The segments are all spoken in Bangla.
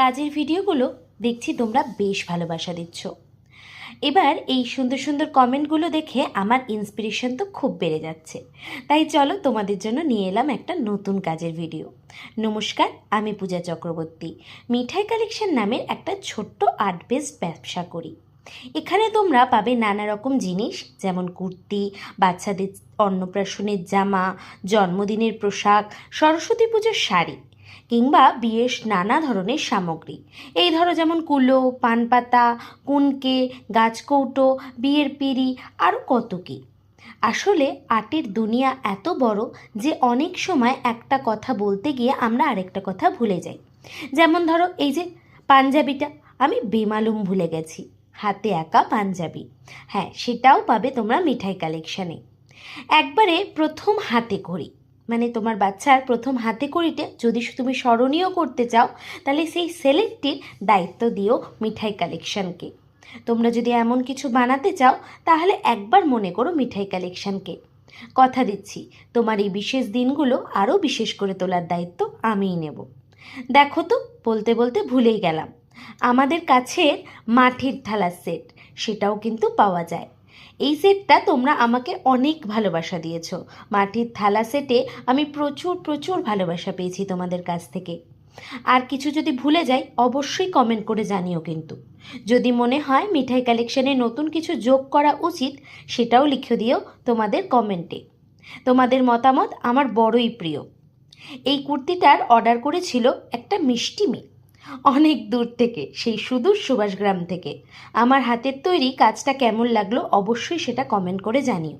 কাজের ভিডিওগুলো দেখছি তোমরা বেশ ভালোবাসা দিচ্ছ। এবার এই সুন্দর সুন্দর কমেন্টগুলো দেখে আমার ইন্সপিরেশন তো খুব বেড়ে যাচ্ছে। তাই চলো তোমাদের জন্য নিয়ে এলাম একটা নতুন কাজের ভিডিও। নমস্কার, আমি পূজা চক্রবর্তী। মিঠাই কালেকশন নামের একটা ছোট্ট আর্ট বেসড ব্যবসা করি। এখানে তোমরা পাবে নানা রকম জিনিস, যেমন কুর্তি, বাচ্চাদের অন্নপ্রাশনের জামা, জন্মদিনের পোশাক, সরস্বতী পুজোর শাড়ি, কিংবা বিয়ের নানা ধরনের সামগ্রী। এই ধরো যেমন কুলো, পানপাতা, কুনকে, গাছকৌটো, বিয়ের পিঁড়ি, আরও কত কী। আসলে আর্টের দুনিয়া এত বড় যে অনেক সময় একটা কথা বলতে গিয়ে আমরা আরেকটা কথা ভুলে যাই। যেমন ধরো এই যে পাঞ্জাবিটা আমি বেমালুম ভুলে গেছি, হাতে আঁকা পাঞ্জাবি। হ্যাঁ, সেটাও পাবে তোমরা মিঠাই কালেকশানে। একবারে প্রথম হাতে করি, মানে তোমার বাচ্চার প্রথম হাতে করিতে যদি তুমি স্মরণীয় করতে চাও, তাহলে সেই সেলেক্টটির দায়িত্ব দিও মিঠাই কালেকশানকে। তোমরা যদি এমন কিছু বানাতে চাও তাহলে একবার মনে করো মিঠাই কালেকশানকে। কথা দিচ্ছি তোমার এই বিশেষ দিনগুলো আরও বিশেষ করে তোলার দায়িত্ব আমিই নেব। দেখো তো, বলতে বলতে ভুলেই গেলাম, আমাদের কাছের মাটির থালার সেট, সেটাও কিন্তু পাওয়া যায়। এই সেটটা তোমরা আমাকে অনেক ভালোবাসা দিয়েছো। মাটির থালা সেটে আমি প্রচুর প্রচুর ভালোবাসা পেয়েছি তোমাদের কাছ থেকে। আর কিছু যদি ভুলে যাই অবশ্যই কমেন্ট করে জানিও কিন্তু। যদি মনে হয় মিঠাই কালেকশানে নতুন কিছু যোগ করা উচিত, সেটাও লিখে দিও তোমাদের কমেন্টে। তোমাদের মতামত আমার বড়ই প্রিয়। এই কুর্তিটার অর্ডার করেছিল একটা মিষ্টি মেয়ে, অনেক দূর থেকে, সেই সুদূর সুভাষগ্রাম থেকে। আমার হাতের তৈরি কাজটা কেমন লাগলো অবশ্যই সেটা কমেন্ট করে জানিও।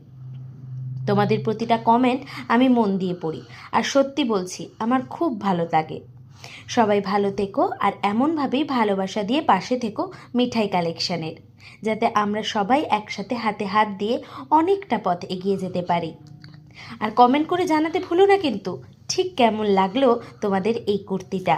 তোমাদের প্রতিটা কমেন্ট আমি মন দিয়ে পড়ি, আর সত্যি বলছি আমার খুব ভালো লাগে। সবাই ভালো থেকো, আর এমনভাবেই ভালোবাসা দিয়ে পাশে থেকো মিঠাই কালেকশানের, যাতে আমরা সবাই একসাথে হাতে হাত দিয়ে অনেকটা পথ এগিয়ে যেতে পারি। আর কমেন্ট করে জানাতে ভুলো না কিন্তু ঠিক কেমন লাগলো তোমাদের এই কুর্তিটা।